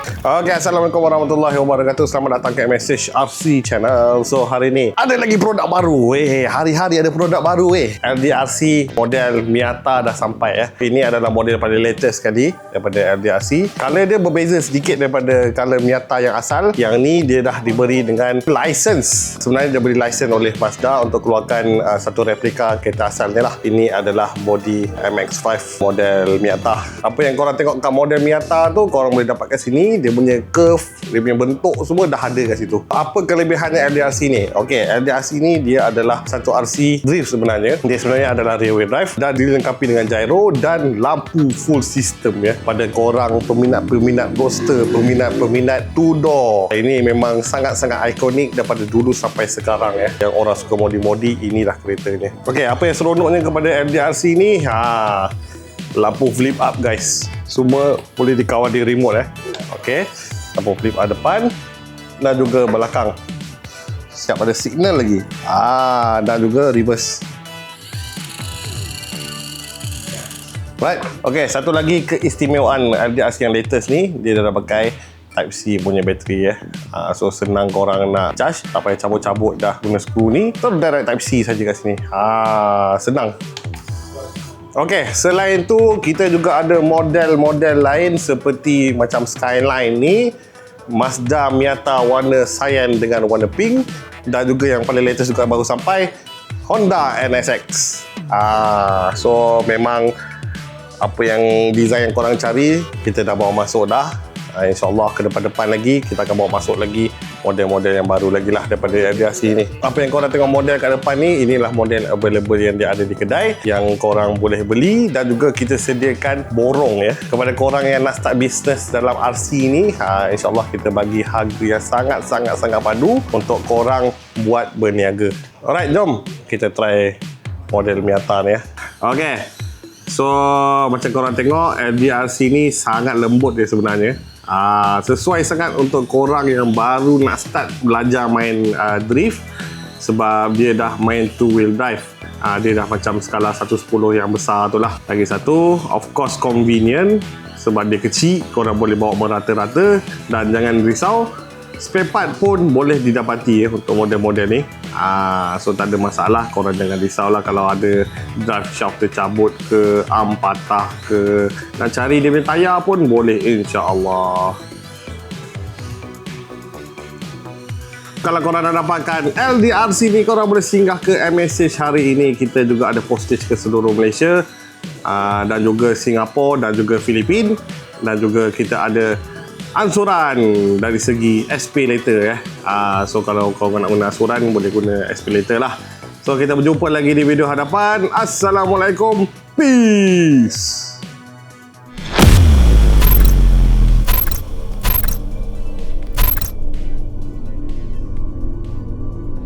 Okay, Assalamualaikum warahmatullahi wabarakatuh. Selamat datang ke Message RC Channel. So, hari ni ada lagi produk baru. Hari-hari ada produk baru. LDRC model Miata dah sampai. Ini adalah model paling latest sekali daripada LDRC. Color dia berbeza sedikit daripada color Miata yang asal. Yang ni dia dah diberi dengan license. Sebenarnya dia beri license oleh Mazda untuk keluarkan satu replika kereta asalnya lah. Ini adalah body MX-5 model Miata. Apa yang korang tengok kat model Miata tu, korang boleh dapat kat sini. Dia punya curve, dia punya bentuk semua dah ada kat situ. Apa kelebihannya LDRC ni? Okey, LDRC ni dia adalah satu RC drift sebenarnya. Dia sebenarnya adalah rear wheel drive dan dilengkapi dengan gyro dan lampu full system ya. Pada korang peminat-peminat roadster, peminat-peminat two door. Ini memang sangat-sangat ikonik daripada dulu sampai sekarang ya. Yang orang suka modi-modi, inilah keretanya. Okey, apa yang seronoknya kepada LDRC ni? Lampu flip up guys. Semua boleh dikawal di remote Okey. Lampu flip up depan dan juga belakang. Siap ada signal lagi. Dan juga reverse. Right. Okey, satu lagi keistimewaan LDRC yang latest ni, dia dah pakai Type-C punya bateri So senang korang nak charge, tak payah cabut-cabut dah guna skru ni. Terus direct Type-C saja kat sini. Senang. Okey, selain tu kita juga ada model-model lain seperti macam Skyline ni, Mazda Miata warna cyan dengan warna pink, dan juga yang paling latest juga baru sampai, Honda NSX. So memang apa yang design yang korang cari kita dah bawa masuk dah. InsyaAllah ke depan-depan lagi kita akan bawa masuk lagi model-model yang baru lagi lah daripada LDRC ni. Apa yang korang tengok model kat depan ni, inilah model available yang dia ada di kedai yang korang boleh beli, dan juga kita sediakan borong ya kepada korang yang nak start bisnes dalam RC ni. InsyaAllah kita bagi harga yang sangat-sangat padu untuk korang buat berniaga. Alright, jom kita try model Miata ni ya. Okay, so macam korang tengok LDRC ni sangat lembut dia sebenarnya. Sesuai sangat untuk korang yang baru nak start belajar main drift, sebab dia dah main two wheel drive. Dia dah macam skala 1/10 yang besar tu lah. Lagi satu, of course convenient sebab dia kecil, korang boleh bawa merata-rata, dan jangan risau, spare part pun boleh didapati untuk model-model ni. So tak ada masalah, korang jangan risau lah kalau ada drive shaft tercabut ke, arm patah ke, nak cari dia punya tayar pun boleh, insya-Allah. Kalau korang dah dapatkan LDRC ni, korang boleh singgah ke MSH hari ini. Kita juga ada postage ke seluruh Malaysia, dan juga Singapura, dan juga Filipina, dan juga kita ada ansuran dari segi SP later So kalau kau nak guna ansuran, boleh guna SP later lah. So kita berjumpa lagi di video hadapan. Assalamualaikum. Peace.